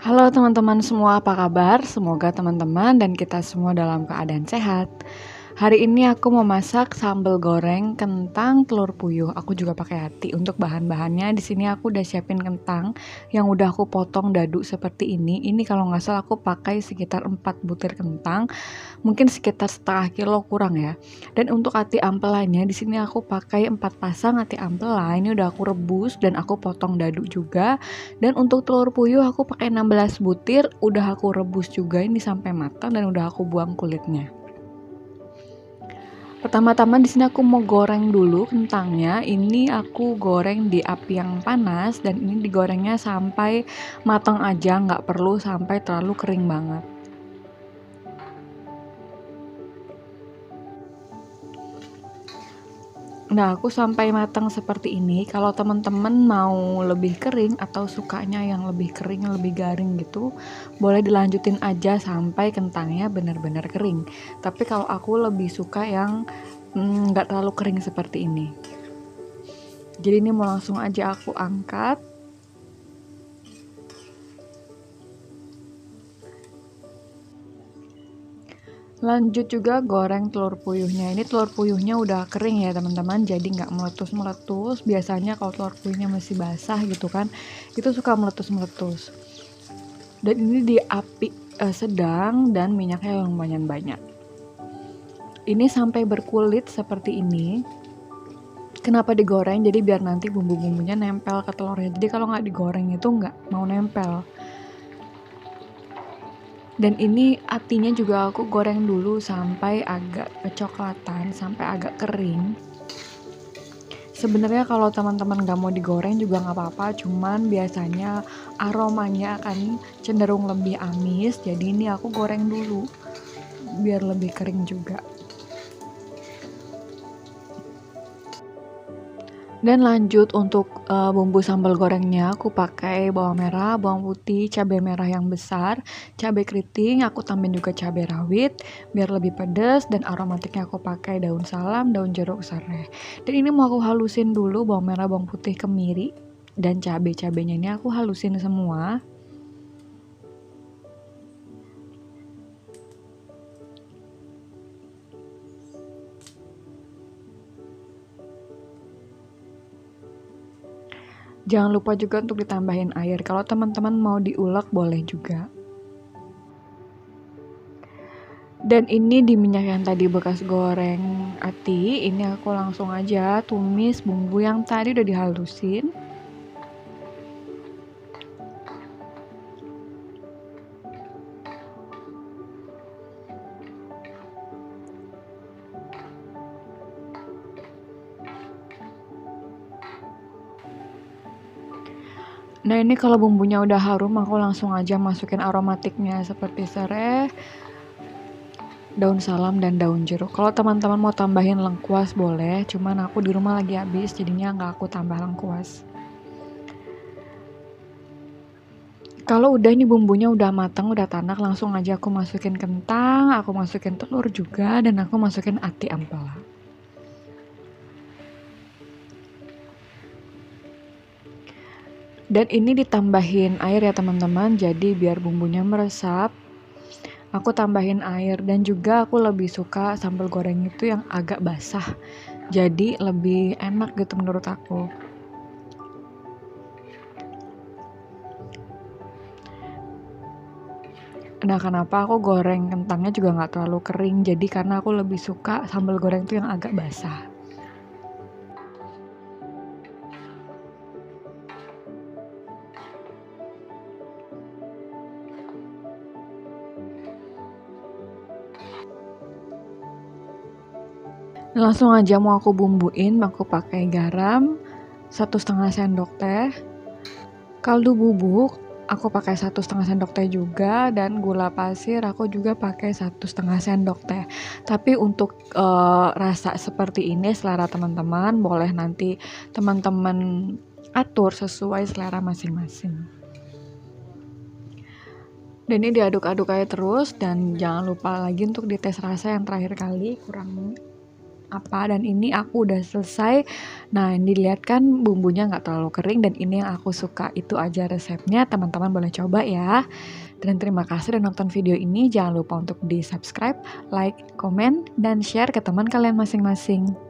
Halo teman-teman semua, apa kabar? Semoga teman-teman dan kita semua dalam keadaan sehat. Hari ini aku mau masak sambal goreng kentang telur puyuh. Aku juga pakai hati. Untuk bahan-bahannya di sini aku udah siapin kentang yang udah aku potong dadu seperti ini. Ini kalau nggak salah aku pakai sekitar 4 butir kentang, mungkin sekitar setengah kilo kurang ya. Dan untuk ati ampelannya di sini aku pakai 4 pasang ati ampela. Ini udah aku rebus dan aku potong dadu juga. Dan untuk telur puyuh aku pakai 16 butir, udah aku rebus juga ini sampai matang dan udah aku buang kulitnya. Pertama-tama di sini aku mau goreng dulu kentangnya. Ini aku goreng di api yang panas dan ini digorengnya sampai matang aja, nggak perlu sampai terlalu kering banget. Nah, aku sampai matang seperti ini. Kalau teman-teman mau lebih kering atau sukanya yang lebih kering, lebih garing gitu, boleh dilanjutin aja sampai kentangnya benar-benar kering. Tapi kalau aku lebih suka yang nggak terlalu kering seperti ini. Jadi ini mau langsung aja aku angkat. Lanjut juga goreng telur puyuhnya. Ini telur puyuhnya udah kering ya teman-teman, jadi nggak meletus-meletus. Biasanya kalau telur puyuhnya masih basah gitu kan, itu suka meletus-meletus. Dan ini di api sedang dan minyaknya lumayan banyak. Ini sampai berkulit seperti ini. Kenapa digoreng? Jadi biar nanti bumbu-bumbunya nempel ke telurnya. Jadi kalau nggak digoreng itu nggak mau nempel. Dan ini atinya juga aku goreng dulu sampai agak kecoklatan, sampai agak kering. Sebenarnya kalau teman-teman gak mau digoreng juga nggak apa-apa, cuman biasanya aromanya akan cenderung lebih amis. Jadi ini aku goreng dulu biar lebih kering juga. Dan lanjut untuk bumbu sambal gorengnya aku pakai bawang merah, bawang putih, cabai merah yang besar, cabai keriting, aku tambahin juga cabai rawit biar lebih pedas dan aromatiknya aku pakai daun salam, daun jeruk, serai. Dan ini mau aku halusin dulu bawang merah, bawang putih, kemiri dan cabai-cabainya ini aku halusin semua. Jangan lupa juga untuk ditambahin air. Kalau teman-teman mau diulek boleh juga. Dan ini di minyak yang tadi bekas goreng ati, ini aku langsung aja tumis bumbu yang tadi udah dihalusin. Nah ini kalau bumbunya udah harum, aku langsung aja masukin aromatiknya seperti serai, daun salam, dan daun jeruk. Kalau teman-teman mau tambahin lengkuas boleh, cuman aku di rumah lagi habis, jadinya nggak aku tambah lengkuas. Kalau udah ini bumbunya udah matang, udah tanak, langsung aja aku masukin kentang, aku masukin telur juga, dan aku masukin ati ampela. Dan ini ditambahin air ya teman-teman, jadi biar bumbunya meresap. Aku tambahin air dan juga aku lebih suka sambal goreng itu yang agak basah. Jadi lebih enak gitu menurut aku. Nah kenapa aku goreng kentangnya juga nggak terlalu kering, jadi karena aku lebih suka sambal goreng itu yang agak basah. Langsung aja mau aku bumbuin, aku pakai garam 1,5 sendok teh, kaldu bubuk aku pakai 1,5 sendok teh juga, dan gula pasir aku juga pakai 1,5 sendok teh. Tapi untuk rasa seperti ini selera teman-teman, boleh nanti teman-teman atur sesuai selera masing-masing. Dan ini diaduk-aduk aja terus, dan jangan lupa lagi untuk dites rasa yang terakhir kali kurangnya. apa, dan ini aku udah selesai. Nah, ini dilihat kan bumbunya nggak terlalu kering dan ini yang aku suka. Itu aja resepnya, teman-teman boleh coba ya. Dan terima kasih udah nonton video ini. Jangan lupa untuk di subscribe, like, komen, dan share ke teman kalian masing-masing.